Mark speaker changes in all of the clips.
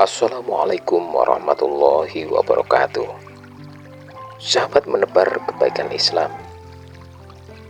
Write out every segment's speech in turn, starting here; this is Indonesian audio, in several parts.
Speaker 1: Assalamualaikum warahmatullahi wabarakatuh. Sahabat menebar kebaikan Islam,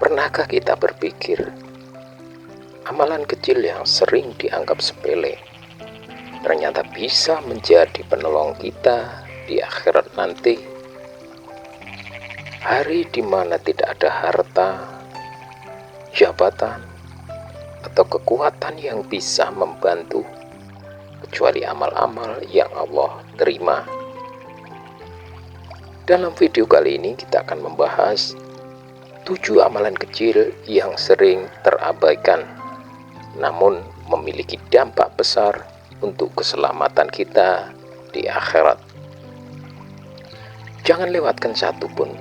Speaker 1: pernahkah kita berpikir amalan kecil yang sering dianggap sepele ternyata bisa menjadi penolong kita di akhirat nanti? Hari di mana tidak ada harta, jabatan, atau kekuatan yang bisa membantu kecuali amal-amal yang Allah terima. Dalam video kali ini kita akan membahas 7 amalan kecil yang sering terabaikan namun memiliki dampak besar untuk keselamatan kita di akhirat. Jangan lewatkan satu pun,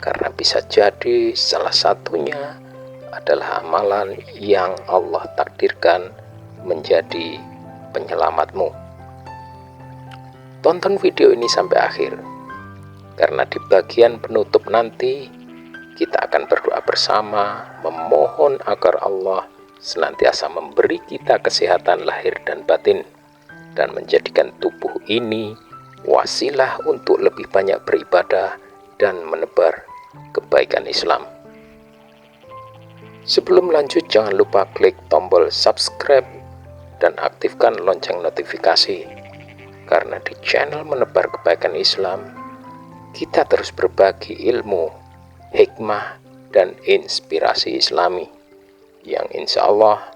Speaker 1: karena bisa jadi salah satunya adalah amalan yang Allah takdirkan menjadi penyelamatmu. Tonton video ini sampai akhir, karena di bagian penutup nanti kita akan berdoa bersama memohon agar Allah senantiasa memberi kita kesehatan lahir dan batin dan menjadikan tubuh ini wasilah untuk lebih banyak beribadah dan menebar kebaikan Islam. Sebelum lanjut, jangan lupa klik tombol subscribe dan aktifkan lonceng notifikasi, karena di channel Menebar Kebaikan Islam kita terus berbagi ilmu, hikmah, dan inspirasi Islami yang insya Allah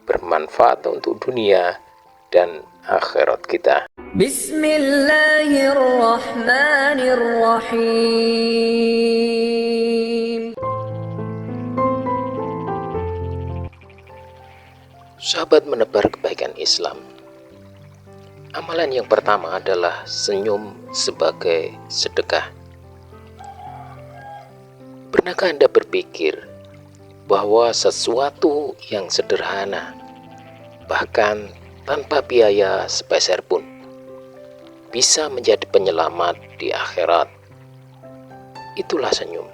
Speaker 1: bermanfaat untuk dunia dan akhirat kita. Bismillahirrahmanirrahim. Sahabat menebar kebaikan Islam, amalan yang pertama adalah senyum sebagai sedekah. Pernahkah Anda berpikir bahwa sesuatu yang sederhana, bahkan tanpa biaya sepeser pun, bisa menjadi penyelamat di akhirat? Itulah senyum.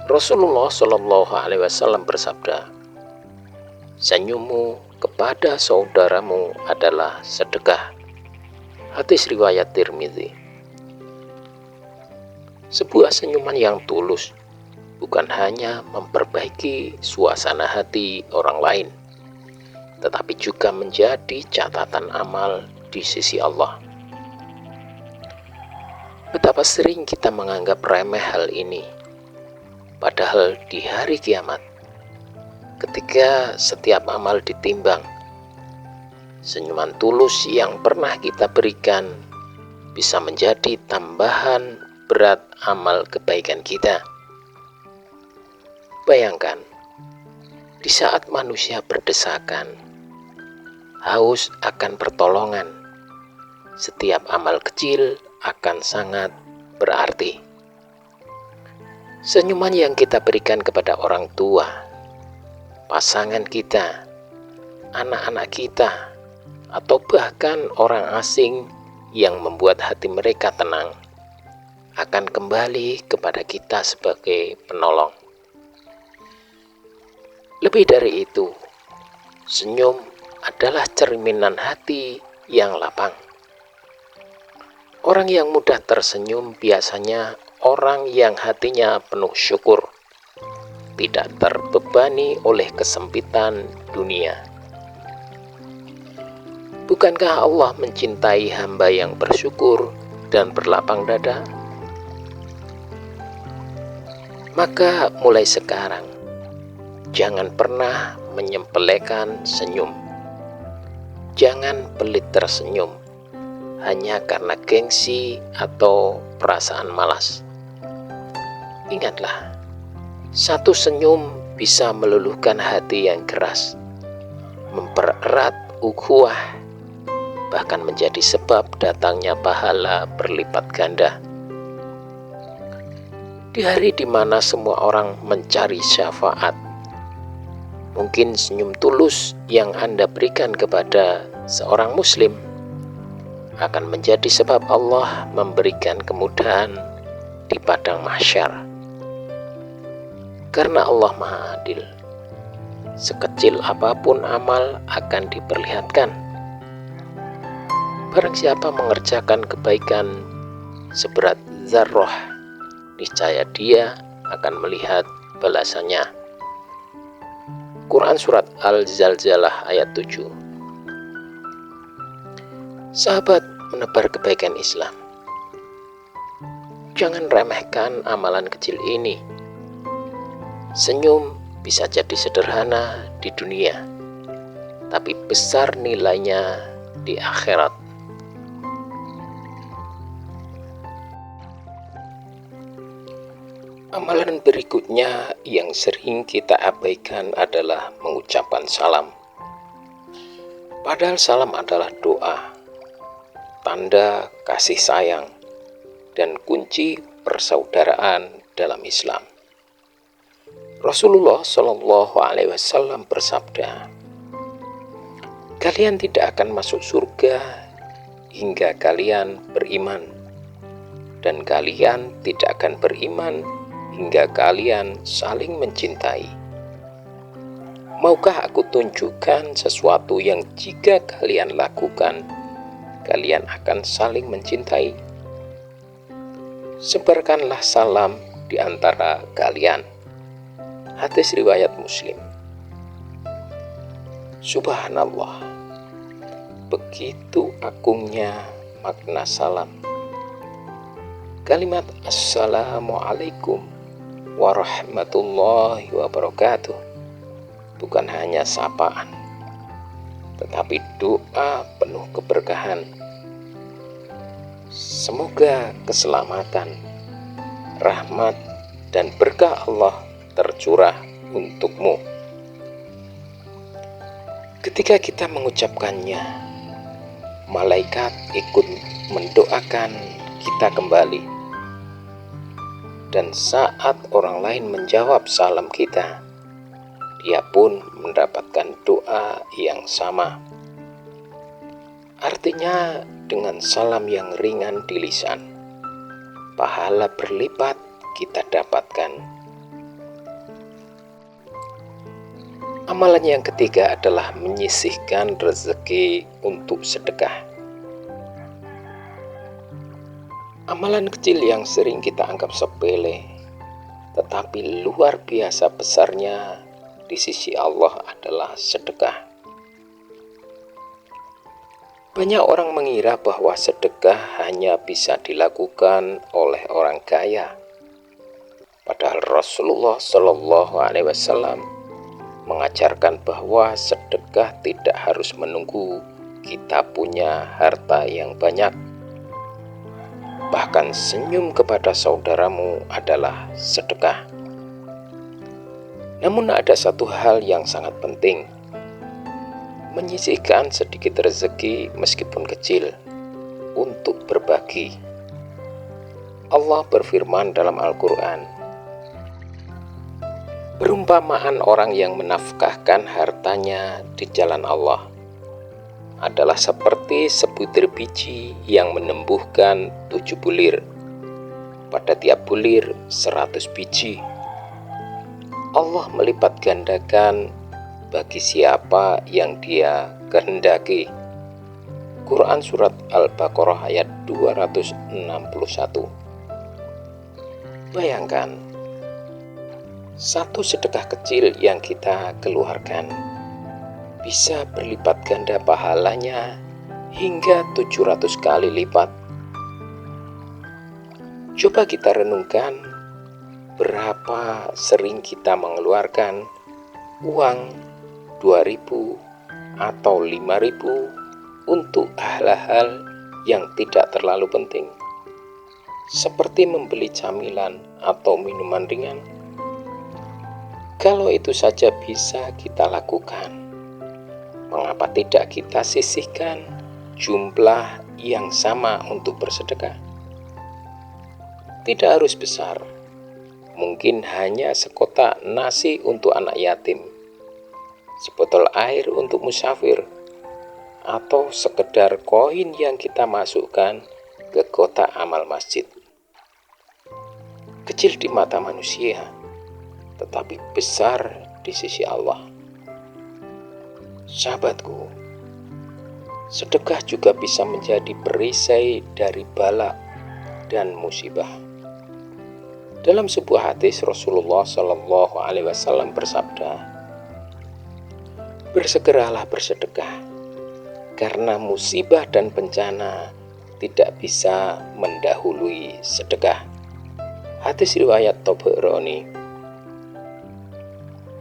Speaker 1: Rasulullah SAW bersabda, "Senyummu kepada saudaramu adalah sedekah." Hadis riwayat Tirmidzi. Sebuah senyuman yang tulus bukan hanya memperbaiki suasana hati orang lain, tetapi juga menjadi catatan amal di sisi Allah. Betapa sering kita menganggap remeh hal ini, padahal di hari kiamat, ketika setiap amal ditimbang, senyuman tulus yang pernah kita berikan bisa menjadi tambahan berat amal kebaikan kita. Bayangkan, di saat manusia berdesakan, haus akan pertolongan, setiap amal kecil akan sangat berarti. Senyuman yang kita berikan kepada orang tua, pasangan kita, anak-anak kita, atau bahkan orang asing yang membuat hati mereka tenang, akan kembali kepada kita sebagai penolong. Lebih dari itu, senyum adalah cerminan hati yang lapang. Orang yang mudah tersenyum biasanya orang yang hatinya penuh syukur, tidak terbebani oleh kesempitan dunia. Bukankah Allah mencintai hamba yang bersyukur dan berlapang dada? Maka mulai sekarang, jangan pernah menyepelekan senyum. Jangan pelit tersenyum hanya karena gengsi atau perasaan malas. Ingatlah, satu senyum bisa meluluhkan hati yang keras, mempererat ukhuwah, bahkan menjadi sebab datangnya pahala berlipat ganda. Di hari di mana semua orang mencari syafaat, mungkin senyum tulus yang Anda berikan kepada seorang muslim akan menjadi sebab Allah memberikan kemudahan di padang mahsyar. Karena Allah Maha Adil, sekecil apapun amal akan diperlihatkan. Barang siapa mengerjakan kebaikan seberat zarrah, niscaya dia akan melihat balasannya. Quran Surat Al-Zalzalah ayat 7. Sahabat menebar kebaikan Islam, jangan remehkan amalan kecil ini. Senyum bisa jadi sederhana di dunia, tapi besar nilainya di akhirat. Amalan berikutnya yang sering kita abaikan adalah mengucapkan salam. Padahal salam adalah doa, tanda kasih sayang, dan kunci persaudaraan dalam Islam. Rasulullah Shallallahu Alaihi Wasallam bersabda, "Kalian tidak akan masuk surga hingga kalian beriman, dan kalian tidak akan beriman hingga kalian saling mencintai. Maukah aku tunjukkan sesuatu yang jika kalian lakukan, kalian akan saling mencintai? Sebarkanlah salam di antara kalian." Hadis riwayat Muslim. Subhanallah, begitu agungnya makna salam. Kalimat Assalamualaikum warahmatullahi wabarakatuh bukan hanya sapaan, tetapi doa penuh keberkahan. Semoga keselamatan, rahmat, dan berkah Allah tercurah untukmu. Ketika kita mengucapkannya, malaikat ikut mendoakan kita kembali. Dan saat orang lain menjawab salam kita, dia pun mendapatkan doa yang sama. Artinya, dengan salam yang ringan di lisan, pahala berlipat kita dapatkan. Amalan yang ketiga adalah menyisihkan rezeki untuk sedekah. Amalan kecil yang sering kita anggap sepele, tetapi luar biasa besarnya di sisi Allah adalah sedekah. Banyak orang mengira bahwa sedekah hanya bisa dilakukan oleh orang kaya. Padahal Rasulullah Shallallahu Alaihi Wasallam mengajarkan bahwa sedekah tidak harus menunggu kita punya harta yang banyak. Bahkan senyum kepada saudaramu adalah sedekah. Namun ada satu hal yang sangat penting, menyisihkan sedikit rezeki meskipun kecil untuk berbagi. Allah berfirman dalam Al-Quran, "Perumpamaan orang yang menafkahkan hartanya di jalan Allah adalah seperti sebutir biji yang menumbuhkan 7 bulir. Pada tiap bulir 100 biji. Allah melipat gandakan bagi siapa yang Dia kehendaki." Quran Surat Al-Baqarah ayat 261. Bayangkan, satu sedekah kecil yang kita keluarkan bisa berlipat ganda pahalanya hingga 700 kali lipat. Coba kita renungkan berapa sering kita mengeluarkan uang 2.000 atau 5.000 untuk hal-hal yang tidak terlalu penting, seperti membeli camilan atau minuman ringan. Kalau itu saja bisa kita lakukan, mengapa tidak kita sisihkan jumlah yang sama untuk bersedekah? Tidak harus besar, mungkin hanya sekotak nasi untuk anak yatim, sebotol air untuk musafir, atau sekedar koin yang kita masukkan ke kotak amal masjid. Kecil di mata manusia, tetapi besar di sisi Allah. Sahabatku, Sedekah juga bisa menjadi perisai dari bala dan musibah. Dalam sebuah hadis Rasulullah Shallallahu Alaihi Wasallam bersabda, "Bersegeralah bersedekah, karena musibah dan bencana tidak bisa mendahului sedekah." Hadis riwayat Tabrani.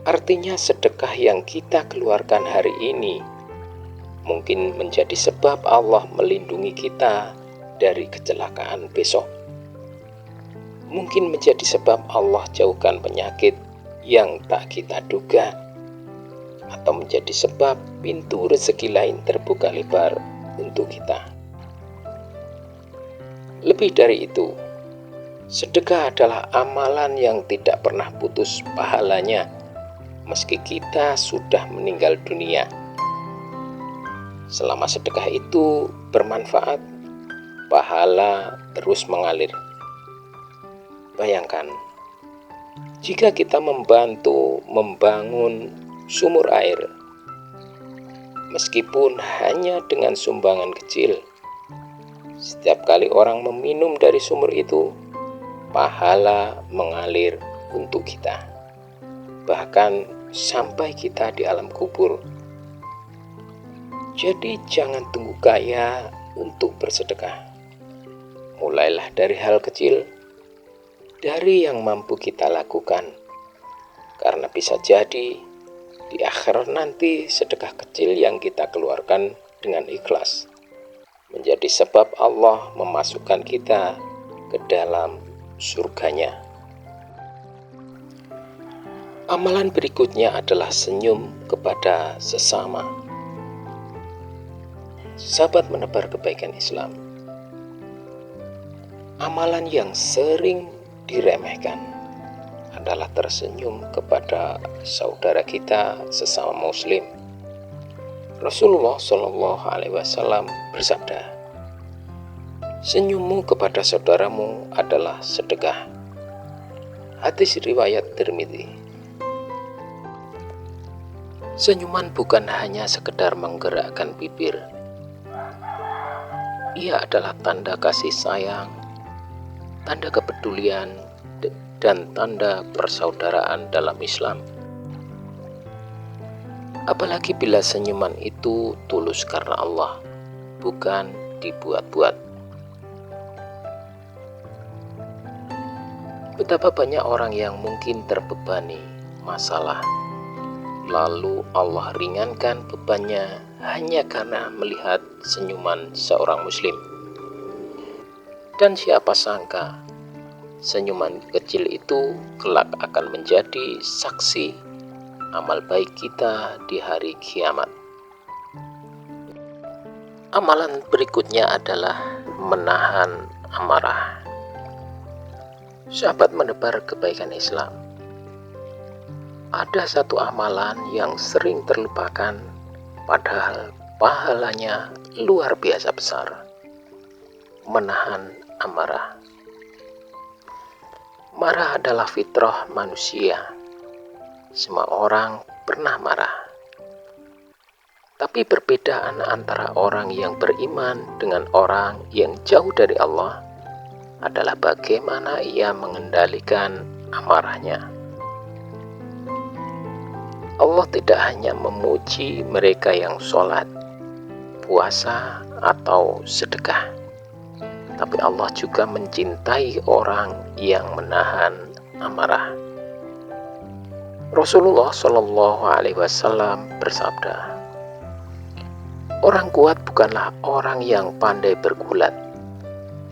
Speaker 1: Artinya sedekah yang kita keluarkan hari ini mungkin menjadi sebab Allah melindungi kita dari kecelakaan besok. Mungkin menjadi sebab Allah jauhkan penyakit yang tak kita duga, atau menjadi sebab pintu rezeki lain terbuka lebar untuk kita. Lebih dari itu, sedekah adalah amalan yang tidak pernah putus pahalanya meski kita sudah meninggal dunia. Selama sedekah itu bermanfaat, pahala terus mengalir. Bayangkan, jika kita membantu membangun sumur air, meskipun hanya dengan sumbangan kecil, setiap kali orang meminum dari sumur itu, pahala mengalir untuk kita, bahkan sampai kita di alam kubur. Jadi jangan tunggu kaya untuk bersedekah. Mulailah dari hal kecil, dari yang mampu kita lakukan, karena bisa jadi di akhir nanti sedekah kecil yang kita keluarkan dengan ikhlas menjadi sebab Allah memasukkan kita ke dalam surganya. Amalan berikutnya adalah senyum kepada sesama. Sahabat menebar kebaikan Islam, amalan yang sering diremehkan adalah tersenyum kepada saudara kita sesama muslim. Rasulullah Shallallahu Alaihi Wasallam bersabda, "Senyummu kepada saudaramu adalah sedekah." Hadis riwayat Tirmidzi. Senyuman bukan hanya sekedar menggerakkan bibir. Ia adalah tanda kasih sayang, tanda kepedulian, dan tanda persaudaraan dalam Islam. Apalagi bila senyuman itu tulus karena Allah, bukan dibuat-buat. Betapa banyak orang yang mungkin terbebani masalah, lalu Allah ringankan bebannya hanya karena melihat senyuman seorang muslim. Dan siapa sangka senyuman kecil itu kelak akan menjadi saksi amal baik kita di hari kiamat. Amalan berikutnya adalah menahan amarah. Sahabat menebar kebaikan Islam, ada satu amalan yang sering terlupakan, padahal pahalanya luar biasa besar. Menahan amarah. Marah adalah fitrah manusia. Semua orang pernah marah. Tapi perbedaan antara orang yang beriman dengan orang yang jauh dari Allah adalah bagaimana ia mengendalikan amarahnya. Allah tidak hanya memuji mereka yang sholat, puasa, atau sedekah, tapi Allah juga mencintai orang yang menahan amarah. Rasulullah Shallallahu Alaihi Wasallam bersabda, "Orang kuat bukanlah orang yang pandai bergulat,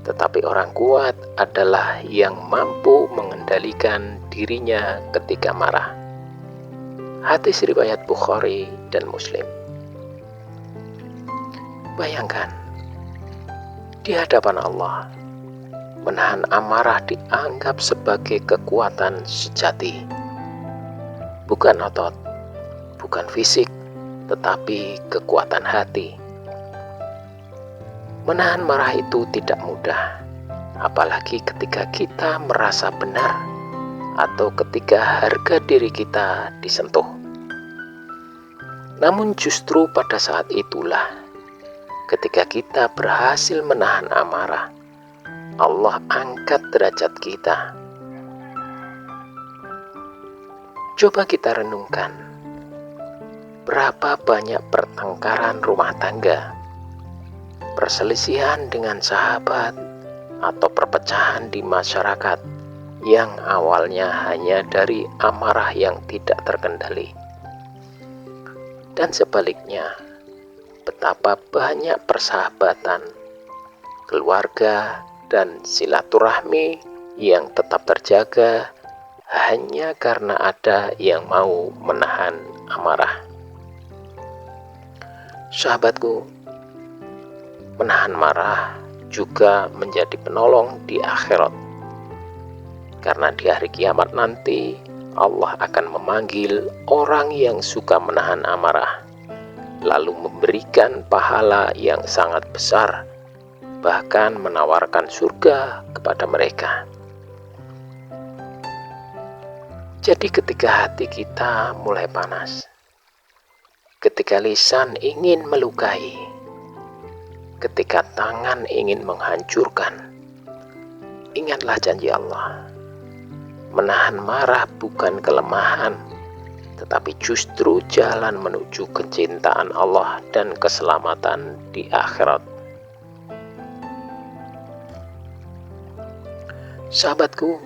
Speaker 1: tetapi orang kuat adalah yang mampu mengendalikan dirinya ketika marah." Hadis riwayat Bukhari dan Muslim. Bayangkan, di hadapan Allah, menahan amarah dianggap sebagai kekuatan sejati. Bukan otot, bukan fisik, tetapi kekuatan hati. Menahan marah itu tidak mudah, apalagi ketika kita merasa benar atau ketika harga diri kita disentuh. Namun justru pada saat itulah ketika kita berhasil menahan amarah, Allah angkat derajat kita. Coba kita renungkan, berapa banyak pertengkaran rumah tangga, perselisihan dengan sahabat, atau perpecahan di masyarakat yang awalnya hanya dari amarah yang tidak terkendali. Dan sebaliknya, betapa banyak persahabatan, keluarga, dan silaturahmi yang tetap terjaga hanya karena ada yang mau menahan amarah. Sahabatku, menahan marah juga menjadi penolong di akhirat. Karena di hari kiamat nanti, Allah akan memanggil orang yang suka menahan amarah, lalu memberikan pahala yang sangat besar, bahkan menawarkan surga kepada mereka. Jadi ketika hati kita mulai panas, ketika lisan ingin melukai, ketika tangan ingin menghancurkan, ingatlah janji Allah. Menahan marah bukan kelemahan, tetapi justru jalan menuju kecintaan Allah dan keselamatan di akhirat. Sahabatku,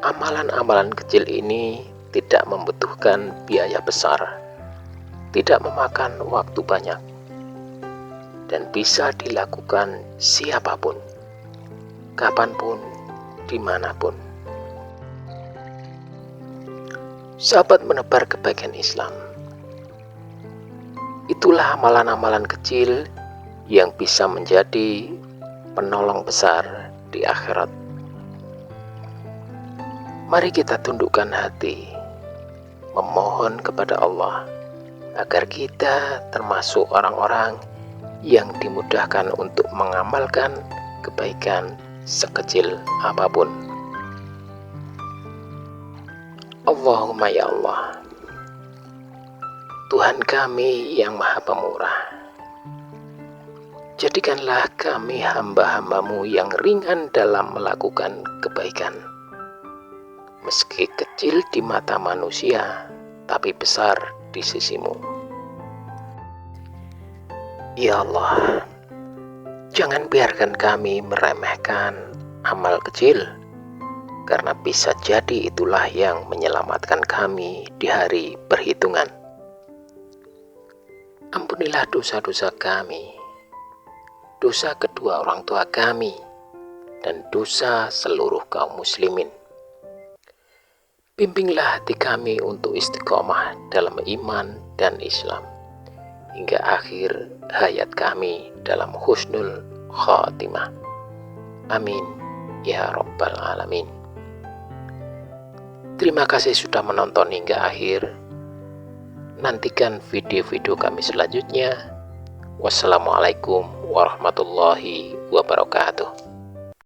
Speaker 1: amalan-amalan kecil ini tidak membutuhkan biaya besar, tidak memakan waktu banyak, dan bisa dilakukan siapapun, kapanpun, dimanapun. Sahabat menebar kebaikan Islam, itulah amalan-amalan kecil yang bisa menjadi penolong besar di akhirat. Mari kita tundukkan hati, memohon kepada Allah agar kita termasuk orang-orang yang dimudahkan untuk mengamalkan kebaikan sekecil apapun. Allahumma ya Allah, Tuhan kami yang Maha Pemurah, jadikanlah kami hamba-hambamu yang ringan dalam melakukan kebaikan, meski kecil di mata manusia, tapi besar di sisimu. Ya Allah, jangan biarkan kami meremehkan amal kecil, karena bisa jadi itulah yang menyelamatkan kami di hari perhitungan. Ampunilah dosa-dosa kami, dosa kedua orang tua kami, dan dosa seluruh kaum muslimin. Bimbinglah hati kami untuk istiqomah dalam iman dan Islam, hingga akhir hayat kami dalam husnul khatimah. Amin ya rabbal alamin. Terima kasih sudah menonton hingga akhir. Nantikan video-video kami selanjutnya. Wassalamualaikum warahmatullahi wabarakatuh.